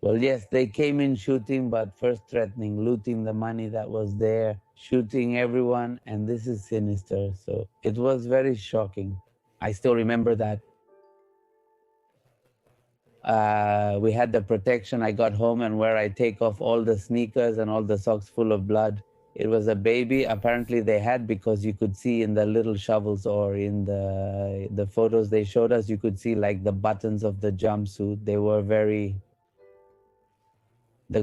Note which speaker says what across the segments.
Speaker 1: Well, yes, they came in shooting, but first threatening, looting the money that was there, shooting everyone, and this is sinister. So it was very shocking. I still remember that. We had the protection. I got home, and where I take off all the sneakers and all the socks full of blood. It was a baby. Apparently they had, because you could see in the little shovels or in the photos they showed us, you could see like the buttons of the jumpsuit. They were very... The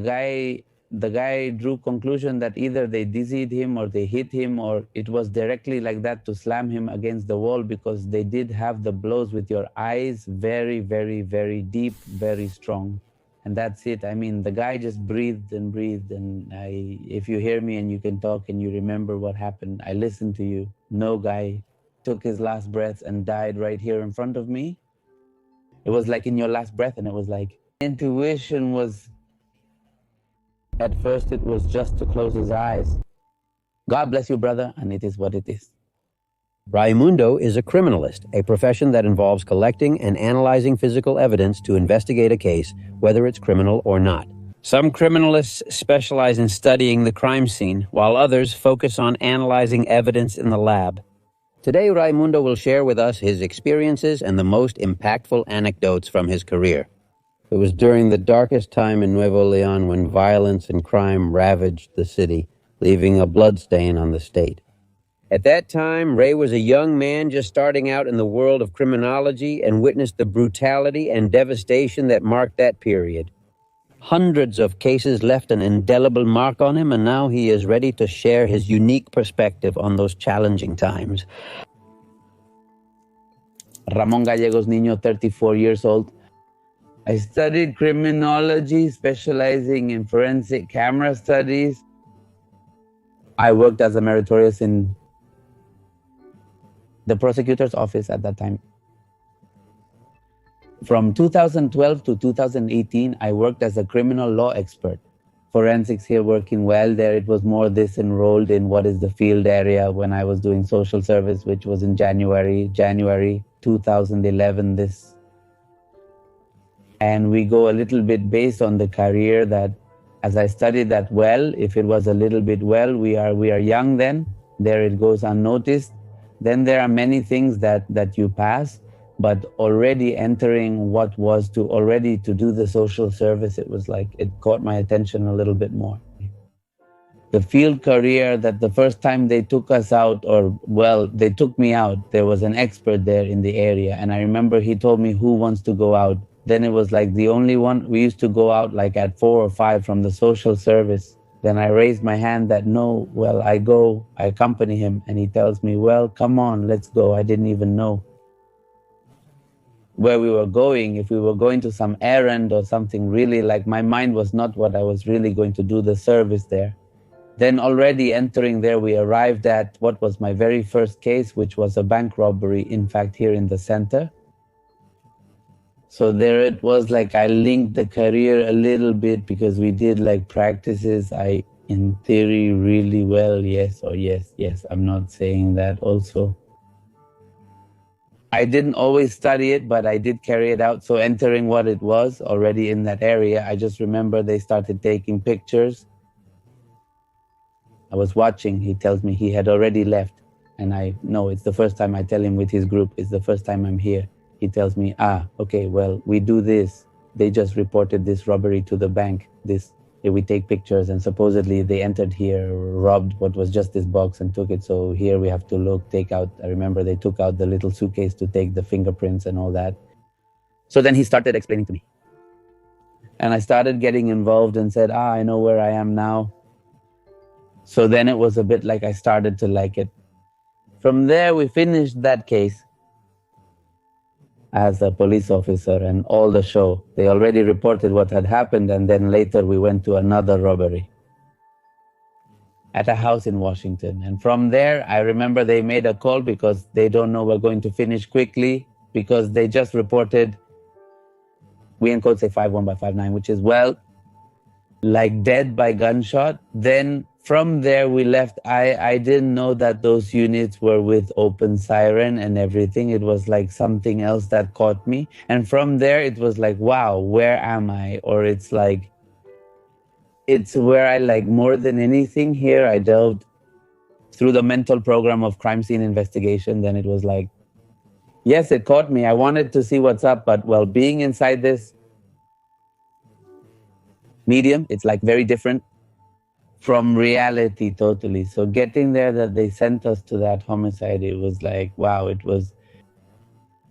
Speaker 1: guy drew conclusion that either they dizzied him or they hit him, or it was directly like that to slam him against the wall, because they did have the blows with your eyes very, very, very deep, very strong. And that's it. I mean, the guy just breathed and breathed. And if you hear me and you can talk and you remember what happened, I listened to you. No guy took his last breath and died right here in front of me. It was like in your last breath, and it was like, intuition was... At first, it was just to close his eyes. God bless you, brother, and it is what it is.
Speaker 2: Raimundo is a criminalist, a profession that involves collecting and analyzing physical evidence to investigate a case, whether it's criminal or not. Some criminalists specialize in studying the crime scene, while others focus on analyzing evidence in the lab. Today, Raimundo will share with us his experiences and the most impactful anecdotes from his career. It was during the darkest time in Nuevo León when violence and crime ravaged the city, leaving a bloodstain on the state. At that time, Ray was a young man just starting out in the world of criminology and witnessed the brutality and devastation that marked that period. Hundreds of cases left an indelible mark on him, and now he is ready to share his unique perspective on those challenging times.
Speaker 1: Ramon Gallegos Niño, 34 years old. I studied criminology, specializing in forensic camera studies. I worked as a meritorious in the prosecutor's office at that time. From 2012 to 2018, I worked as a criminal law expert. Forensics here working well. There it was more disenrolled in what is the field area when I was doing social service, which was in January 2011, this. And we go a little bit based on the career that, as I studied that well, if it was a little bit well, we are young then, there it goes unnoticed. Then there are many things that you pass, but already entering what was to do the social service, it was like, it caught my attention a little bit more. The field career, that the first time they took us out, they took me out, there was an expert there in the area, and I remember he told me, who wants to go out? Then it was like the only one. We used to go out like at 4 or 5 from the social service. Then I raised my hand that no, well, I go, I accompany him, and he tells me, well, come on, let's go. I didn't even know where we were going, if we were going to some errand or something really, like my mind was not what I was really going to do the service there. Then already entering there, we arrived at what was my very first case, which was a bank robbery, in fact, here in the center. So there it was like I linked the career a little bit, because we did like practices, in theory, really well, yes, I'm not saying that also. I didn't always study it, but I did carry it out. So entering what it was already in that area, I just remember they started taking pictures. I was watching, he tells me he had already left. And I know it's the first time I tell him with his group, it's the first time I'm here. He tells me, okay, well, we do this. They just reported this robbery to the bank. We take pictures, and supposedly they entered here, robbed what was just this box and took it. So here we have to look, take out. I remember they took out the little suitcase to take the fingerprints and all that. So then he started explaining to me. And I started getting involved and said, I know where I am now. So then it was a bit like I started to like it. From there, we finished that case as a police officer and all the show. They already reported what had happened, and then later we went to another robbery at a house in Washington. And from there, I remember they made a call because they don't know we're going to finish quickly, because they just reported, we in code say 5-1 by 5-9, which is, well, like dead by gunshot. Then From there, we left. I didn't know that those units were with Open Siren and everything. It was like something else that caught me. And from there, it was like, wow, where am I? Or it's like, it's where I like more than anything here. I delved through the mental program of crime scene investigation. Then it was like, yes, it caught me. I wanted to see what's up. But well, being inside this medium, it's like very different from reality totally. So getting there, that they sent us to that homicide, it was like, wow, it was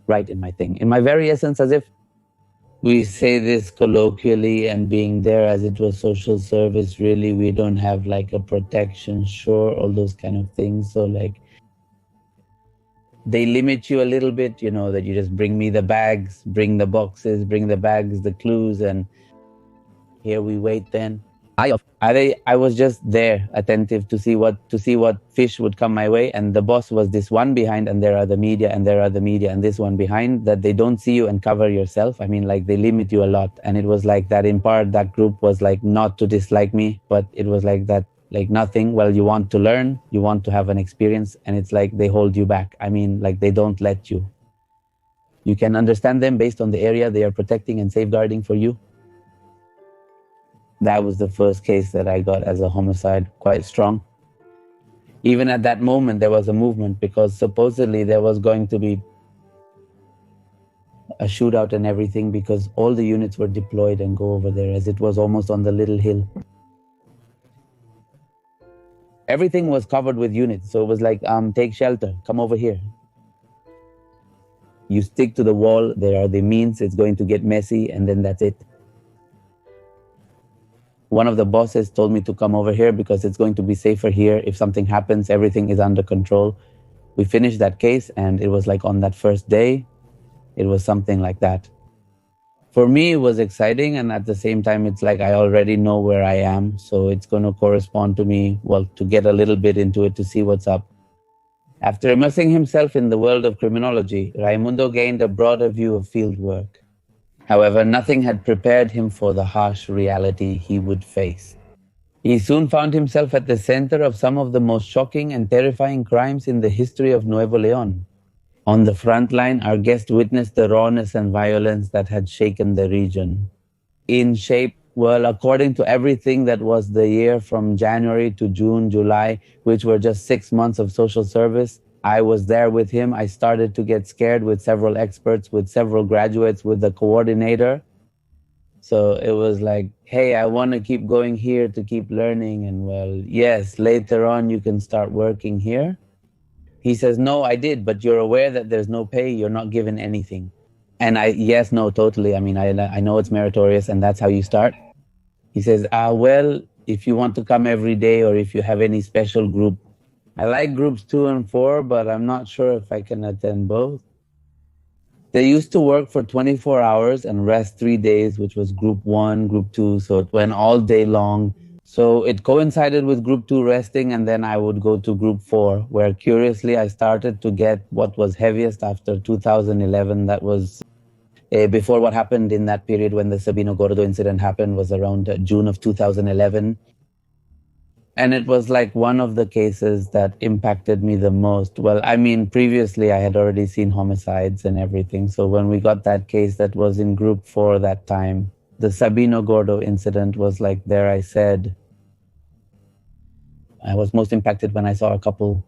Speaker 1: right in my thing, in my very essence, as if we say this colloquially, and being there as it was social service, really, we don't have like a protection, sure, all those kind of things. So like, they limit you a little bit, you know, that you just bring me the bags, bring the boxes, bring the bags, the clues, and here we wait then. I was just there, attentive to see what fish would come my way, and the boss was this one behind, and there are the media, and there are the media, and this one behind, that they don't see you and cover yourself. I mean, like, they limit you a lot, and it was like that. In part, that group was like not to dislike me, but it was like that, like nothing. Well, you want to learn, you want to have an experience, and it's like they hold you back. I mean, like, they don't let you. You can understand them based on the area they are protecting and safeguarding for you. That was the first case that I got as a homicide, quite strong. Even at that moment, there was a movement, because supposedly there was going to be a shootout and everything, because all the units were deployed and go over there, as it was almost on the little hill. Everything was covered with units, so it was like, take shelter, come over here. You stick to the wall, there are the means, it's going to get messy, and then that's it. One of the bosses told me to come over here because it's going to be safer here. If something happens, everything is under control. We finished that case, and it was like on that first day, it was something like that. For me, it was exciting, and at the same time, it's like I already know where I am, so it's going to correspond to me, well, to get a little bit into it, to see what's up. After immersing himself in the world of criminology, Raimundo gained a broader view of fieldwork. However, nothing had prepared him for the harsh reality he would face. He soon found himself at the center of some of the most shocking and terrifying crimes in the history of Nuevo León. On the front line, our guest witnessed the rawness and violence that had shaken the region. In shape, well, according to everything, that was the year from January to June, July, which were just 6 months of social service. I was there with him. I started to get scared with several experts, with several graduates, with the coordinator. So it was like, hey, I want to keep going here to keep learning. And well, yes, later on you can start working here. He says, no, I did, but you're aware that there's no pay, you're not given anything. And yes, no, totally. I mean, I know it's meritorious, and that's how you start. He says, well, if you want to come every day, or if you have any special group. I like groups 2 and 4, but I'm not sure if I can attend both. They used to work for 24 hours and rest 3 days, which was group 1, group 2, so it went all day long. So it coincided with group 2 resting, and then I would go to group 4, where curiously I started to get what was heaviest after 2011. That was before what happened in that period when the Sabino Gordo incident happened, was around June of 2011. And it was like one of the cases that impacted me the most. Well, I mean, previously I had already seen homicides and everything. So when we got that case that was in group 4 that time, the Sabino Gordo incident was like, there I said, I was most impacted when I saw a couple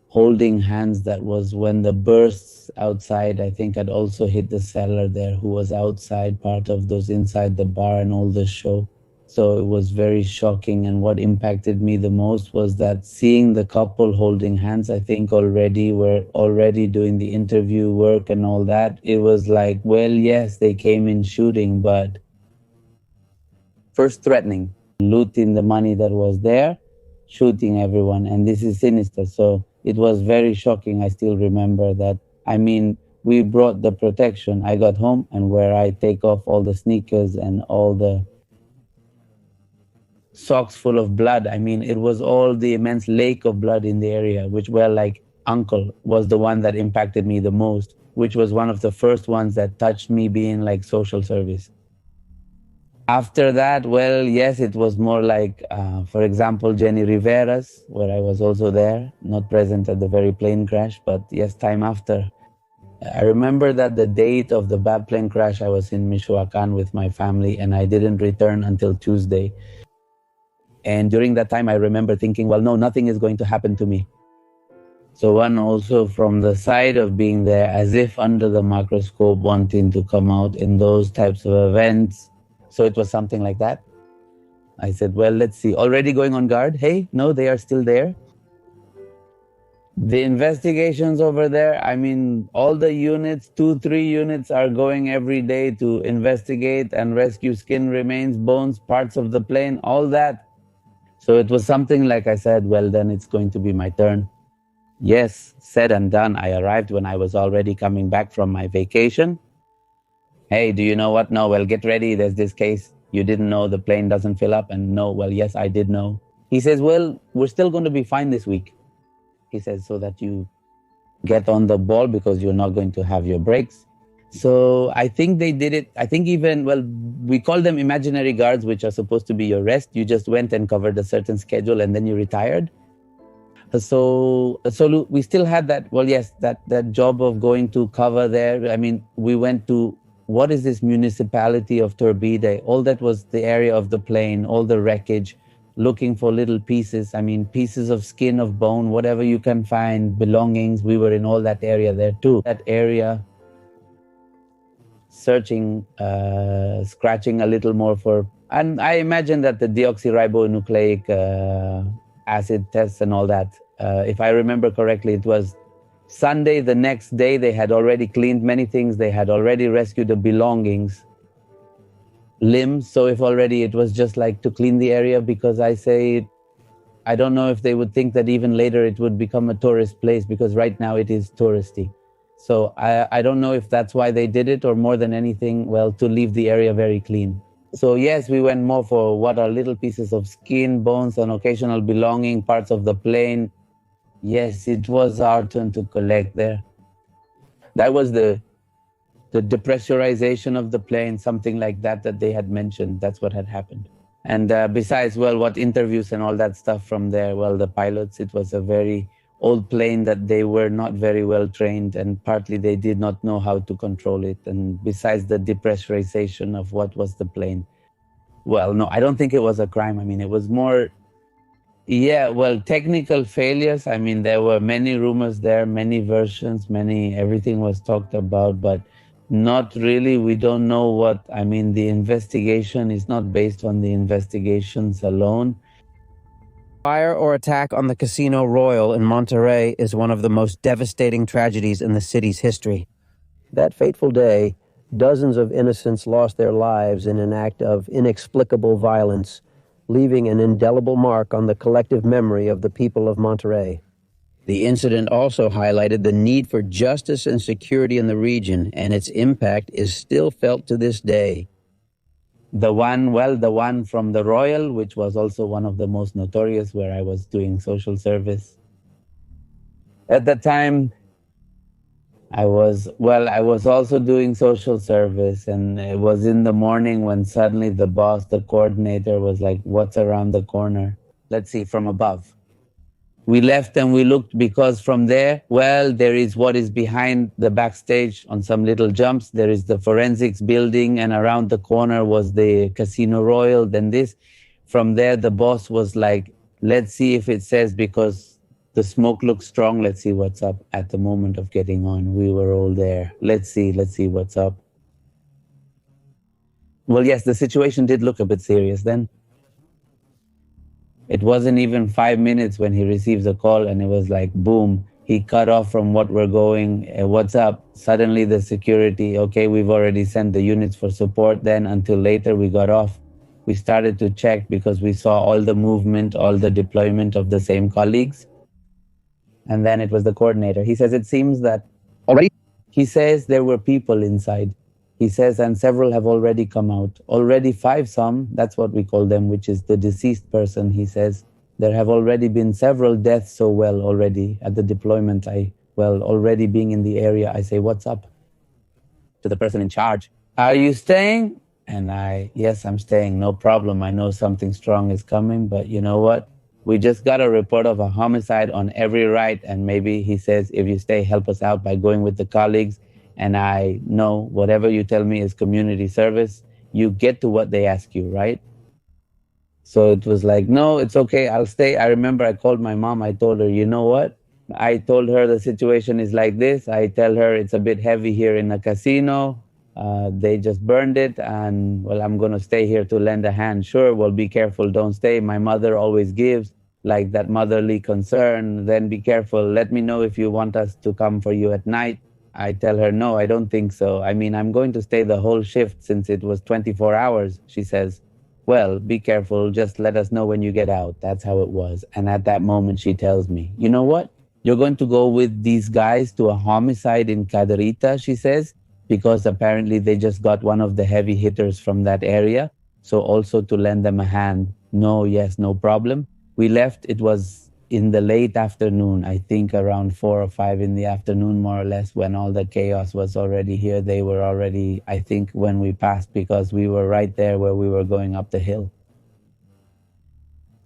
Speaker 1: holding hands. That was when the bursts outside, I think, had also hit the seller there, who was outside, part of those inside the bar and all the show. So it was very shocking. And what impacted me the most was that seeing the couple holding hands, I think were already doing the interview work and all that. It was like, well, yes, they came in shooting, but first threatening, looting the money that was there, shooting everyone. And this is sinister. So it was very shocking. I still remember that. I mean, we brought the protection. I got home, and where I take off all the sneakers and all the socks full of blood. I mean, it was all the immense lake of blood in the area, which, well, like, uncle was the one that impacted me the most, which was one of the first ones that touched me, being like social service. After that, well, yes, it was more like, for example, Jenny Rivera's, where I was also there, not present at the very plane crash, but yes, time after. I remember that the date of the bad plane crash, I was in Michoacan with my family, and I didn't return until Tuesday. And during that time, I remember thinking, well, no, nothing is going to happen to me. So one also from the side of being there, as if under the microscope, wanting to come out in those types of events. So it was something like that. I said, well, let's see. Already going on guard? Hey, no, they are still there. The investigations over there, I mean, all the units, 2-3 units are going every day to investigate and rescue skin remains, bones, parts of the plane, all that. So it was something like I said, well, then it's going to be my turn. Yes, said and done. I arrived when I was already coming back from my vacation. Hey, do you know what? No, well, get ready. There's this case. You didn't know the plane doesn't fill up. And no, well, yes, I did know. He says, well, we're still going to be fine this week. He says, so that you get on the ball because you're not going to have your breaks. So I think they did it. I think even, well, we call them imaginary guards, which are supposed to be your rest. You just went and covered a certain schedule and then you retired. So we still had that, well, yes, that job of going to cover there. I mean, we went to, what is this municipality of Turbide? All that was the area of the plane, all the wreckage, looking for little pieces. I mean, pieces of skin, of bone, whatever you can find, belongings. We were in all that area there too. That area, searching, scratching a little more for, and I imagine that the deoxyribonucleic acid tests and all that, if I remember correctly, it was Sunday, the next day, they had already cleaned many things. They had already rescued the belongings, limbs. So if already it was just like to clean the area, because I don't know if they would think that even later it would become a tourist place, because right now it is touristy. So I don't know if that's why they did it, or more than anything, well, to leave the area very clean. So yes, we went more for what are little pieces of skin, bones, and occasional belonging, parts of the plane. Yes, it was our turn to collect there. That was the depressurization of the plane, something like that they had mentioned. That's what had happened. And besides, well, what interviews and all that stuff from there, well, the pilots, it was a very old plane that they were not very well trained, and partly they did not know how to control it. And besides the depressurization of what was the plane, well, no, I don't think it was a crime. I mean, it was more, yeah, well, technical failures. I mean, there were many rumors there, many versions, everything was talked about, but not really. We don't know what, I mean, the investigation is not based on the investigations alone.
Speaker 2: Fire or attack on the Casino Royale in Monterey is one of the most devastating tragedies in the city's history. That fateful day, dozens of innocents lost their lives in an act of inexplicable violence, leaving an indelible mark on the collective memory of the people of Monterey. The incident also highlighted the need for justice and security in the region, and its impact is still felt to this day.
Speaker 1: The one from the Royal, which was also one of the most notorious, where I was doing social service. At the time, I was also doing social service, and it was in the morning when suddenly the boss, the coordinator, was like, what's around the corner? Let's see, from above. We left and we looked, because from there, well, there is what is behind the backstage on some little jumps. There is the forensics building, and around the corner was the Casino Royal. Then this, from there, the boss was like, let's see if it says, because the smoke looks strong. Let's see what's up. At the moment of getting on, we were all there. Let's see what's up. Well, yes, the situation did look a bit serious then. It wasn't even 5 minutes when he received the call, and it was like, boom, he cut off from what we're going. What's up? Suddenly the security, okay, we've already sent the units for support. Then until later we got off. We started to check because we saw all the movement, all the deployment of the same colleagues. And then it was the coordinator. He says, it seems that already, he says there were people inside. He says, and several have already come out. Already 5 some, that's what we call them, which is the deceased person. He says, there have already been several deaths, so well, already at the deployment. Already being in the area, I say, what's up? To the person in charge. Are you staying? And yes, I'm staying, no problem. I know something strong is coming, but you know what? We just got a report of a homicide on every right. And maybe he says, if you stay, help us out by going with the colleagues. And I know whatever you tell me is community service, you get to what they ask you, right? So it was like, no, it's okay. I'll stay. I remember I called my mom. I told her, you know what? I told her the situation is like this. I tell her it's a bit heavy here in the casino. They just burned it. And well, I'm going to stay here to lend a hand. Sure, well, be careful. Don't stay. My mother always gives like that motherly concern. Then be careful. Let me know if you want us to come for you at night. I tell her, no, I don't think so. I mean, I'm going to stay the whole shift since it was 24 hours. She says, well, be careful. Just let us know when you get out. That's how it was. And at that moment, she tells me, you know what? You're going to go with these guys to a homicide in Caderita, she says, because apparently they just got one of the heavy hitters from that area. So also to lend them a hand. No, yes, no problem. We left. It was in the late afternoon, I think around 4 or 5 in the afternoon, more or less, when all the chaos was already here. They were already, I think, when we passed, because we were right there where we were going up the hill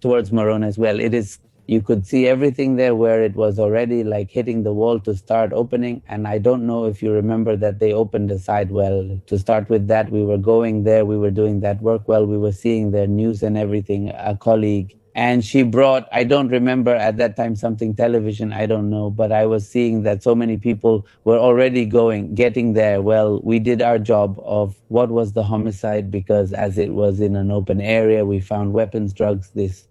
Speaker 1: towards Morona as well. It is, you could see everything there where it was already like hitting the wall to start opening. And I don't know if you remember that they opened the side well. To start with that, we were going there, we were doing that work well, we were seeing their news and everything, a colleague. And she brought, I don't remember at that time, something television, I don't know, but I was seeing that so many people were already getting there. Well, we did our job of what was the homicide, because as it was in an open area, we found weapons, drugs, this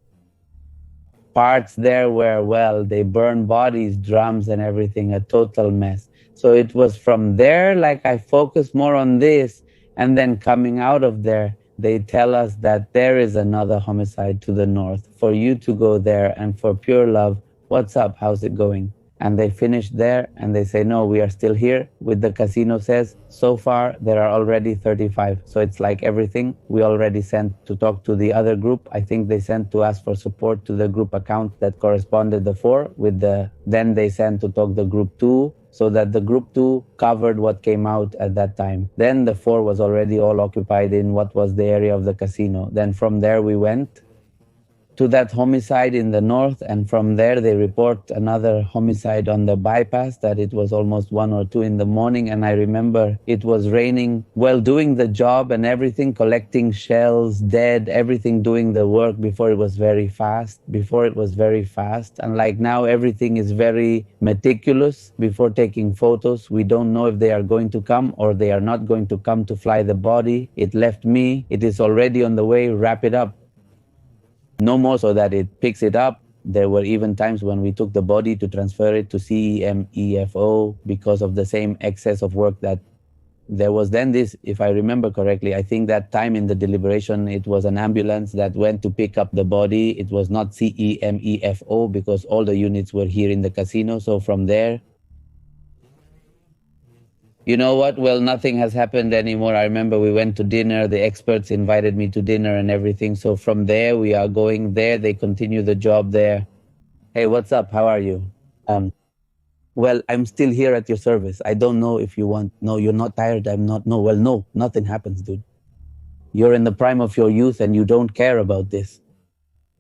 Speaker 1: parts there where, well, they burn bodies, drums and everything, a total mess. So it was from there, like I focused more on this. And then coming out of there, they tell us that there is another homicide to the north. For you to go there and for pure love, what's up? How's it going? And they finish there and they say, no, we are still here. With the casino says, so far there are already 35. So it's like everything we already sent to talk to the other group. I think they sent to ask for support to the group account that corresponded the 4 with then they sent to talk the group 2, so that the group 2 covered what came out at that time. Then the 4 was already all occupied in what was the area of the casino. Then from there we went to that homicide in the north, and from there they report another homicide on the bypass, that it was almost 1 or 2 in the morning. And I remember it was raining, well, doing the job and everything, collecting shells, dead, everything, doing the work before it was very fast. And like now everything is very meticulous before taking photos. We don't know if they are going to come or they are not going to come to fly the body. It left me, it is already on the way, wrap it up. No more, so that it picks it up. There were even times when we took the body to transfer it to CEMEFO because of the same excess of work that there was. Then this, if I remember correctly, I think that time in the deliberation, it was an ambulance that went to pick up the body. It was not CEMEFO because all the units were here in the casino. So from there, you know what? Well, nothing has happened anymore. I remember we went to dinner. The experts invited me to dinner and everything. So from there, we are going there. They continue the job there. Hey, what's up? How are you? Well, I'm still here at your service. I don't know if you want. No, you're not tired. I'm not. No, well, no, nothing happens, dude. You're in the prime of your youth and you don't care about this.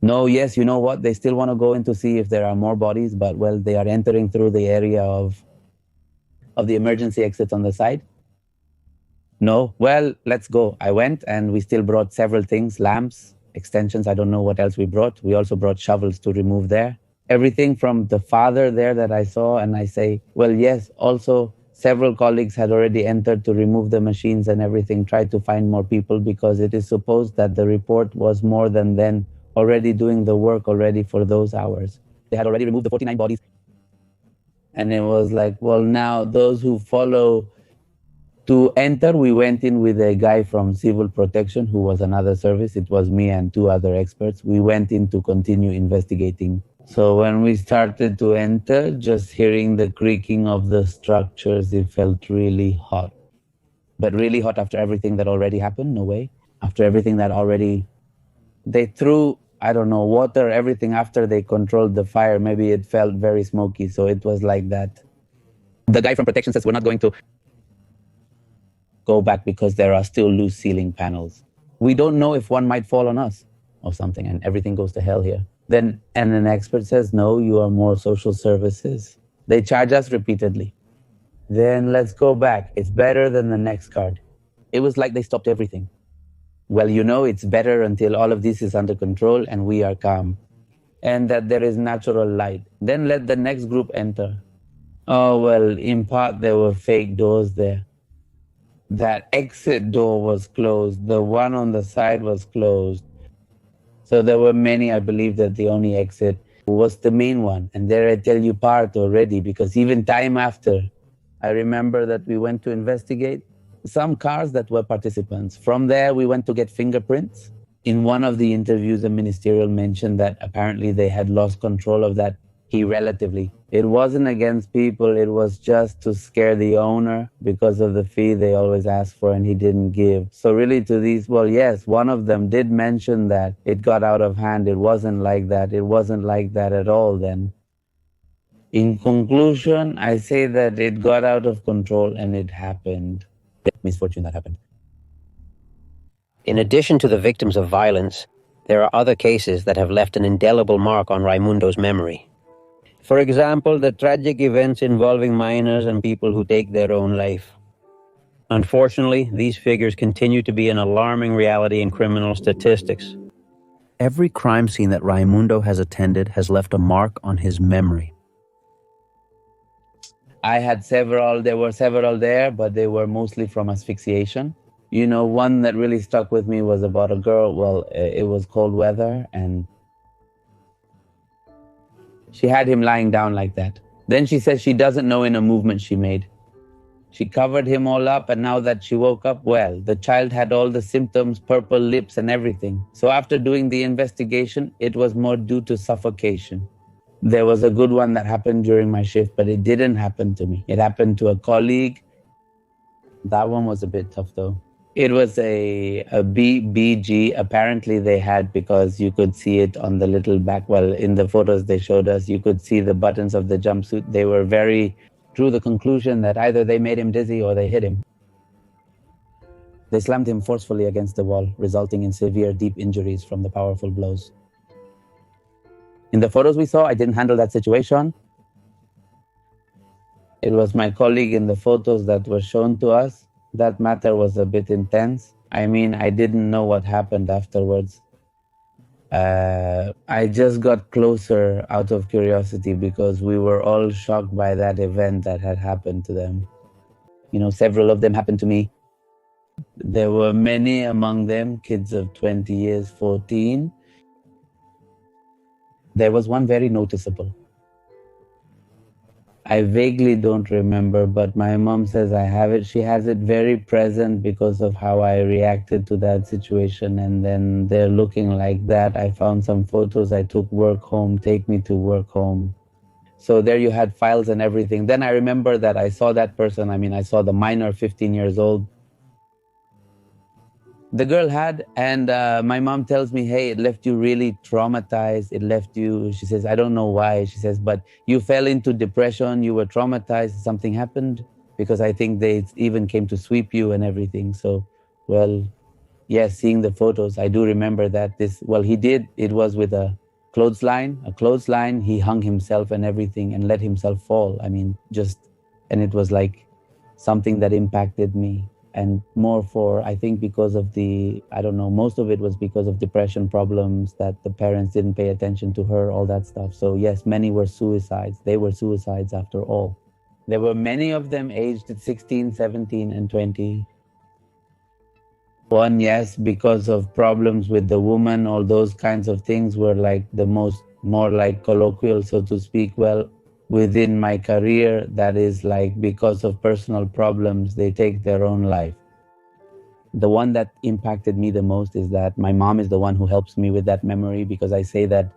Speaker 1: No, yes, you know what? They still want to go in to see if there are more bodies, but well, they are entering through the area of the emergency exits on the side. No, well, let's go. I went and we still brought several things, lamps, extensions. I don't know what else we brought. We also brought shovels to remove there. Everything from the father there that I saw. And I say, well, yes, also several colleagues had already entered to remove the machines and everything, tried to find more people, because it is supposed that the report was more than then already doing the work already for those hours. They had already removed the 49 bodies. And it was like, well, now those who follow to enter, we went in with a guy from Civil Protection, who was another service. It was me and 2 other experts. We went in to continue investigating. So when we started to enter, just hearing the creaking of the structures, it felt really hot. But really hot after everything that already happened? No way. After everything that already... They threw, I don't know, water, everything after they controlled the fire. Maybe it felt very smoky, so it was like that. The guy from Protection says we're not going to go back because there are still loose ceiling panels. We don't know if one might fall on us or something, and everything goes to hell here. Then, and an expert says, no, you are more social services. They charge us repeatedly. Then let's go back. It's better than the next card. It was like they stopped everything. Well, it's better until all of this is under control and we are calm, and that there is natural light. Then let the next group enter. Oh, well, in part, there were fake doors there. That exit door was closed. The one on the side was closed. So there were many. I believe that the only exit was the main one. And there I tell you part already, because even time after, I remember that we went to investigate some cars that were participants. From there, we went to get fingerprints. In one of the interviews, the ministerial mentioned that apparently they had lost control of that key relatively. It wasn't against people, it was just to scare the owner because of the fee they always ask for and he didn't give. So really to these, well, yes, one of them did mention that it got out of hand. It wasn't like that. It wasn't like that at all then. In conclusion, I say that it got out of control and it happened. Misfortune that happened.
Speaker 2: In addition to the victims of violence, there are other cases that have left an indelible mark on Raimundo's memory. For example, the tragic events involving minors and people who take their own life. Unfortunately, these figures continue to be an alarming reality in criminal statistics. Every crime scene that Raimundo has attended has left a mark on his memory.
Speaker 1: I had several, there were several there, but they were mostly from asphyxiation. One that really stuck with me was about a girl. Well, it was cold weather and she had him lying down like that. Then she says she doesn't know in a movement she made. She covered him all up, and now that she woke up, well, the child had all the symptoms, purple lips and everything. So after doing the investigation, it was more due to suffocation. There was a good one that happened during my shift, but it didn't happen to me. It happened to a colleague. That one was a bit tough though. It was a BG. Apparently they had, because you could see it on the little back. Well, in the photos they showed us, you could see the buttons of the jumpsuit. They were drew the conclusion that either they made him dizzy or they hit him. They slammed him forcefully against the wall, resulting in severe, deep injuries from the powerful blows. In the photos we saw, I didn't handle that situation. It was my colleague in the photos that were shown to us. That matter was a bit intense. I didn't know what happened afterwards. I just got closer out of curiosity because we were all shocked by that event that had happened to them. Several of them happened to me. There were many among them, kids of 20 years, 14. There was one very noticeable. I vaguely don't remember, but my mom says I have it. She has it very present because of how I reacted to that situation. And then they're looking like that. I found some photos. I took work home, take me to work home. So there you had files and everything. Then I remember that I saw that person. I saw the minor, 15 years old. The girl had, and my mom tells me, hey, it left you really traumatized. It left you, she says, I don't know why. She says, but you fell into depression, you were traumatized, something happened, because I think they even came to sweep you and everything. So, well, yes, seeing the photos, I do remember that he did, it was with a clothesline, he hung himself and everything and let himself fall. And it was like something that impacted me. And more I think because of most of it was because of depression problems, that the parents didn't pay attention to her, all that stuff. So yes, many were suicides. They were suicides after all. There were many of them aged at 16, 17, and 20. One, yes, because of problems with the woman, all those kinds of things were like more like colloquial, so to speak. Well, within my career, that is like because of personal problems, they take their own life. The one that impacted me the most is that my mom is the one who helps me with that memory, because I say that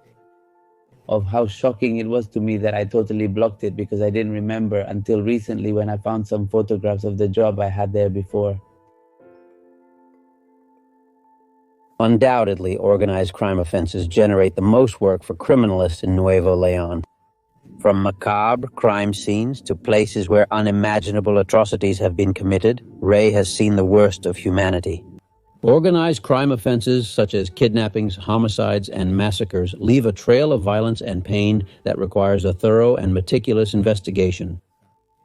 Speaker 1: of how shocking it was to me that I totally blocked it because I didn't remember until recently when I found some photographs of the job I had there before.
Speaker 2: Undoubtedly, organized crime offenses generate the most work for criminalists in Nuevo León. From macabre crime scenes to places where unimaginable atrocities have been committed, Ray has seen the worst of humanity. Organized crime offenses such as kidnappings, homicides, and massacres leave a trail of violence and pain that requires a thorough and meticulous investigation.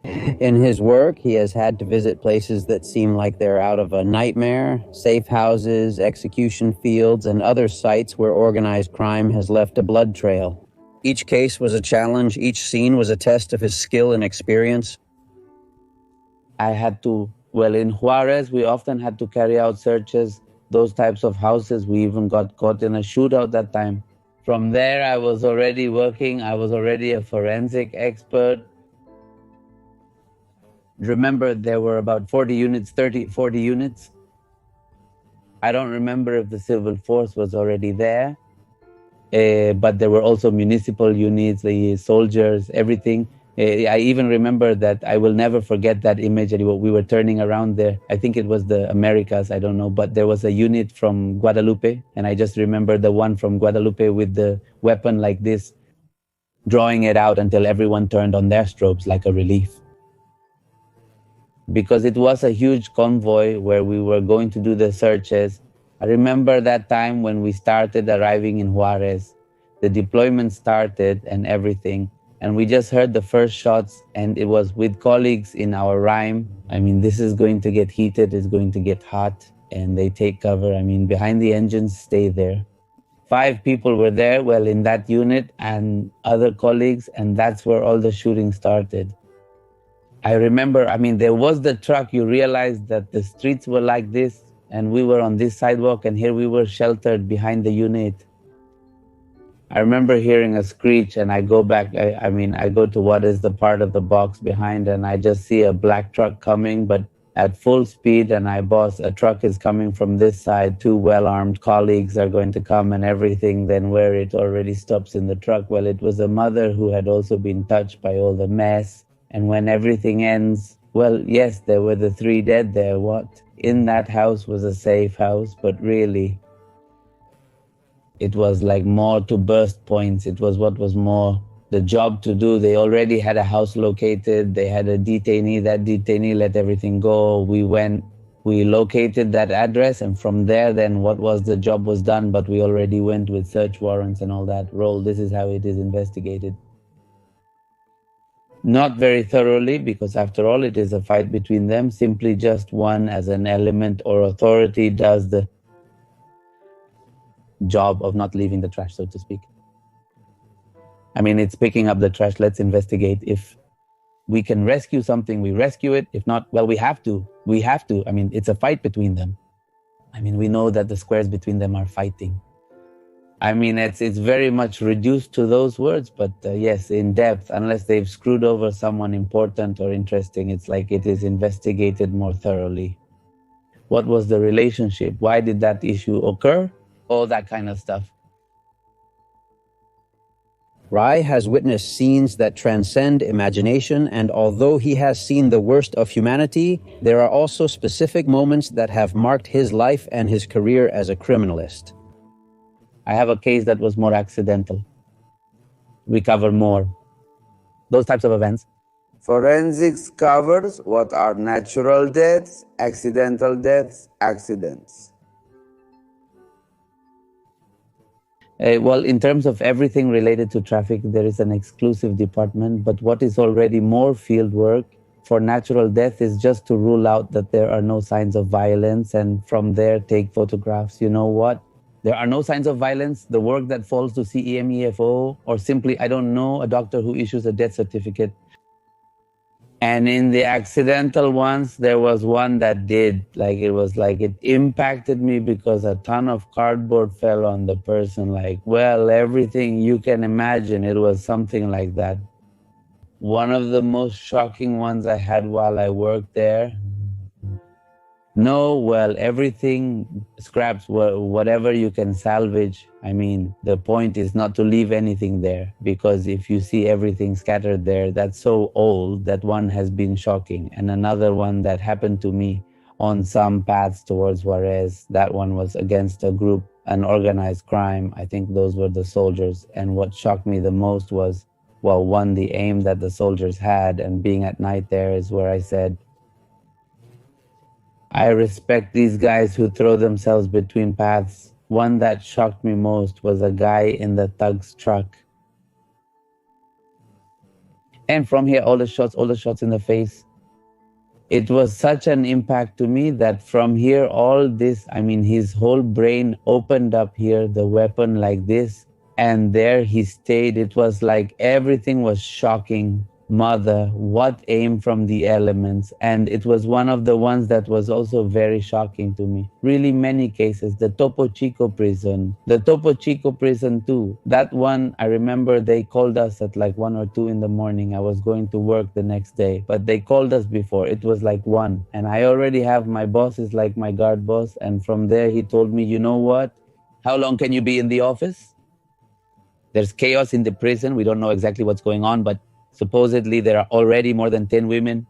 Speaker 2: In his work, he has had to visit places that seem like they're out of a nightmare, safe houses, execution fields, and other sites where organized crime has left a blood trail. Each case was a challenge, each scene was a test of his skill and experience.
Speaker 1: In Juarez, we often had to carry out searches, those types of houses. We even got caught in a shootout that time. From there, I was already working. I was already a forensic expert. Remember, there were about 40 units. I don't remember if the civil force was already there. But there were also municipal units, the soldiers, everything. I even remember that I will never forget that image that we were turning around there. I think it was the Americas, I don't know, but there was a unit from Guadalupe, and I just remember the one from Guadalupe with the weapon like this, drawing it out until everyone turned on their strobes like a relief. Because it was a huge convoy where we were going to do the searches. I remember that time when we started arriving in Juarez, the deployment started and everything, and we just heard the first shots, and it was with colleagues in our rhyme. I mean, this is going to get heated, it's going to get hot, and they take cover. I mean, behind the engines, stay there. 5 people were there, in that unit, and other colleagues, and that's where all the shooting started. I remember, there was the truck. You realized that the streets were like this, and we were on this sidewalk, and here we were sheltered behind the unit. I remember hearing a screech, and I go back. I go to what is the part of the box behind, and I just see a black truck coming, but at full speed, and boss, a truck is coming from this side. 2 well-armed colleagues are going to come and everything. Then where it already stops in the truck, it was a mother who had also been touched by all the mess. And when everything ends, yes, there were the 3 dead there. What? In that house was a safe house, but really, it was like more to burst points. It was what was more the job to do. They already had a house located. They had a detainee. That detainee let everything go. We located that address, and from there, then what was the job was done, but we already went with search warrants and all that role. This is how it is investigated. Not very thoroughly, because after all, it is a fight between them. Simply just one as an element or authority does the job of not leaving the trash, so to speak. It's picking up the trash. Let's investigate. If we can rescue something, we rescue it. If not, we have to. It's a fight between them. We know that the squares between them are fighting. It's very much reduced to those words, but yes, in depth, unless they've screwed over someone important or interesting, it's like it is investigated more thoroughly. What was the relationship? Why did that issue occur? All that kind of stuff.
Speaker 2: Rai has witnessed scenes that transcend imagination, and although he has seen the worst of humanity, there are also specific moments that have marked his life and his career as a criminalist.
Speaker 1: I have a case that was more accidental. We cover more those types of events.
Speaker 3: Forensics covers what are natural deaths, accidental deaths, accidents.
Speaker 1: In terms of everything related to traffic, there is an exclusive department, but what is already more field work for natural death is just to rule out that there are no signs of violence, and from there take photographs. You know what? There are no signs of violence. The work that falls to CEMEFO, or simply, I don't know, a doctor who issues a death certificate. And in the accidental ones, there was one that did. It impacted me because a ton of cardboard fell on the person. Everything you can imagine, it was something like that. One of the most shocking ones I had while I worked there. No, everything scraps, whatever you can salvage. The point is not to leave anything there, because if you see everything scattered there, that's so old that one has been shocking. And another one that happened to me on some paths towards Juarez, that one was against a group, an organized crime. I think those were the soldiers. And what shocked me the most was well, one, the aim that the soldiers had, and being at night there is where I said, I respect these guys who throw themselves between paths. One that shocked me most was a guy in the thug's truck. And from here, all the shots in the face. It was such an impact to me that from here, all this, I mean, his whole brain opened up here, the weapon like this, and there he stayed. It was like everything was shocking. Mother, what aim from the elements. And it was one of the ones that was also very shocking to me. Really many cases, the Topo Chico prison, the Topo Chico prison too. That one, I remember they called us at like 1 or 2 in the morning. I was going to work the next day, but they called us before. It was like 1. And I already have, my boss is like my guard boss. And from there, he told me, you know what? How long can you be in the office? There's chaos in the prison. We don't know exactly what's going on, but supposedly there are already more than 10 women.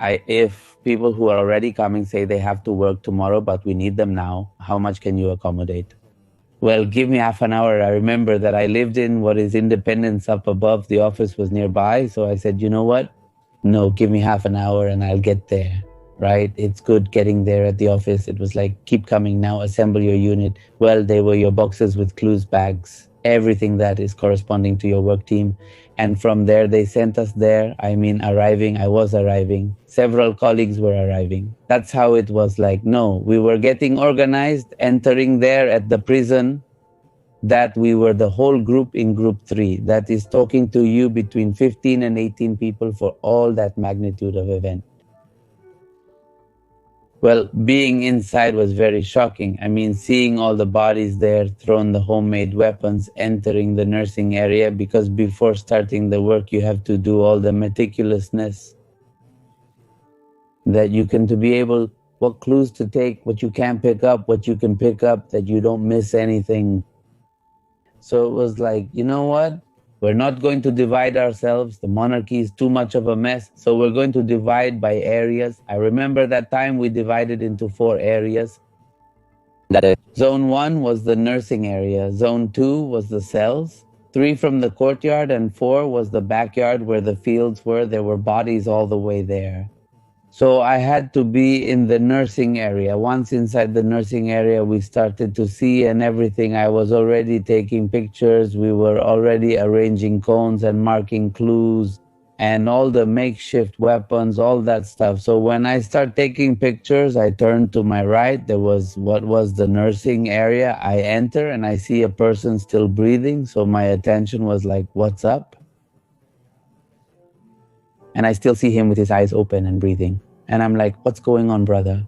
Speaker 1: If people who are already coming say they have to work tomorrow, but we need them now, how much can you accommodate? Well, give me half an hour. I remember that I lived in what is Independence up above. The office was nearby. So I said, you know what? No, give me half an hour and I'll get there, right? It's good getting there at the office. It was like, keep coming now, assemble your unit. Well, they were your boxes with clues bags, everything that is corresponding to your work team. And from there, they sent us there. I mean, I was arriving. Several colleagues were arriving. That's how it was like, no, we were getting organized, entering there at the prison, that we were the whole group in group 3. That is talking to you between 15 and 18 people for all that magnitude of event. Well, being inside was very shocking. I mean, seeing all the bodies there, thrown the homemade weapons, entering the nursing area, because before starting the work, you have to do all the meticulousness that you can, to be able, what clues to take, what you can pick up, what you can pick up, that you don't miss anything. So it was like, you know what? We're not going to divide ourselves. The monarchy is too much of a mess. So we're going to divide by areas. I remember that time we divided into 4 areas. Zone 1 was the nursing area. Zone 2 was the cells. 3 from the courtyard, and 4 was the backyard where the fields were. There were bodies all the way there. So I had to be in the nursing area. Once inside the nursing area, we started to see and everything. I was already taking pictures. We were already arranging cones and marking clues and all the makeshift weapons, all that stuff. So when I start taking pictures, I turn to my right. There was what was the nursing area. I enter and I see a person still breathing. So my attention was like, what's up? And I still see him with his eyes open and breathing. And I'm like, what's going on, brother?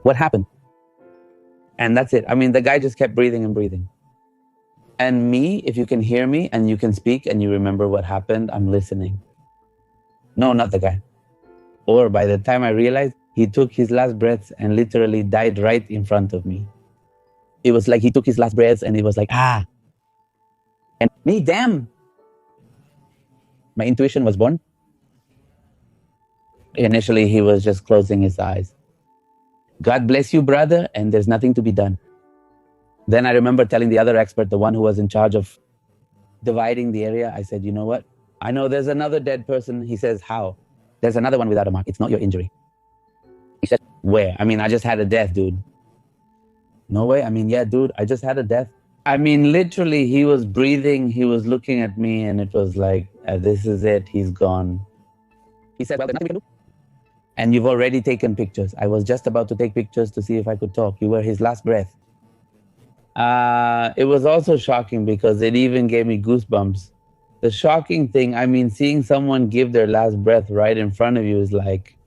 Speaker 1: What happened? And that's it. I mean, the guy just kept breathing and breathing. And me, if you can hear me and you can speak and you remember what happened, I'm listening. No, not the guy. Or by the time I realized, he took his last breaths and literally died right in front of me. It was like he took his last breaths and it was like, ah. And me, damn. My intuition was born. Initially, he was just closing his eyes. God bless you, brother, and there's nothing to be done. Then I remember telling the other expert, the one who was in charge of dividing the area, I said, you know what? I know there's another dead person. He says, how? There's another one without a mark. It's not your injury. He said, where? I mean, I just had a death, dude. No way. I mean, yeah, dude, I just had a death. I mean, literally, he was breathing. He was looking at me and it was like, this is it. He's gone. He said, well, there's nothing we can do. And you've already taken pictures. I was just about to take pictures to see if I could talk. You were his last breath. It was also shocking because it even gave me goosebumps. The shocking thing, I mean, seeing someone give their last breath right in front of you is like...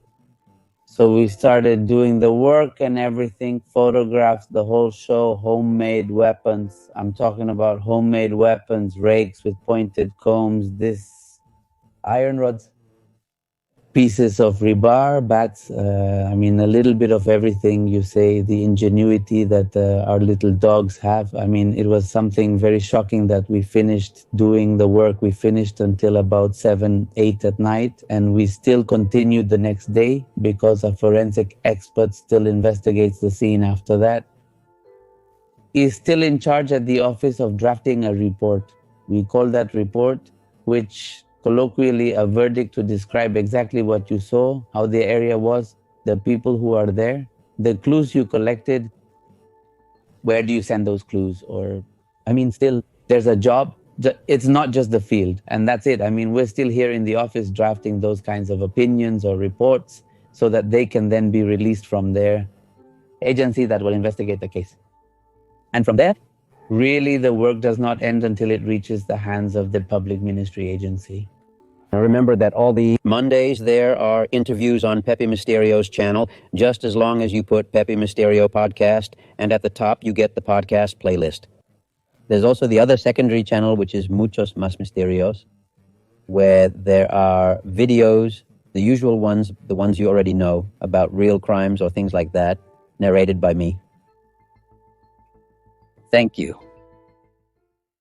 Speaker 1: So we started doing the work and everything, photographs, the whole show, homemade weapons. I'm talking about homemade weapons, rakes with pointed combs, this iron rods, pieces of rebar, bats, I mean, a little bit of everything. You say the ingenuity that our little dogs have. I mean, it was something very shocking that we finished doing the work. We finished until about 7, 8 at night, and we still continued the next day because a forensic expert still investigates the scene after that. He's still in charge at the office of drafting a report. We call that report which colloquially a verdict to describe exactly what you saw, how the area was, the people who are there, the clues you collected. Where do you send those clues? Or, I mean, still, there's a job. It's not just the field, and that's it. I mean, we're still here in the office drafting those kinds of opinions or reports so that they can then be released from their agency that will investigate the case. And from there, really the work does not end until it reaches the hands of the public ministry agency.
Speaker 2: Now remember that all the Mondays there are interviews on Pepe Mysterio's channel, just as long as you put Pepe Mysterio podcast, and at the top you get the podcast playlist. There's also the other secondary channel, which is Muchos Más Misterios, where there are videos, the usual ones, the ones you already know, about real crimes or things like that, narrated by me. Thank you.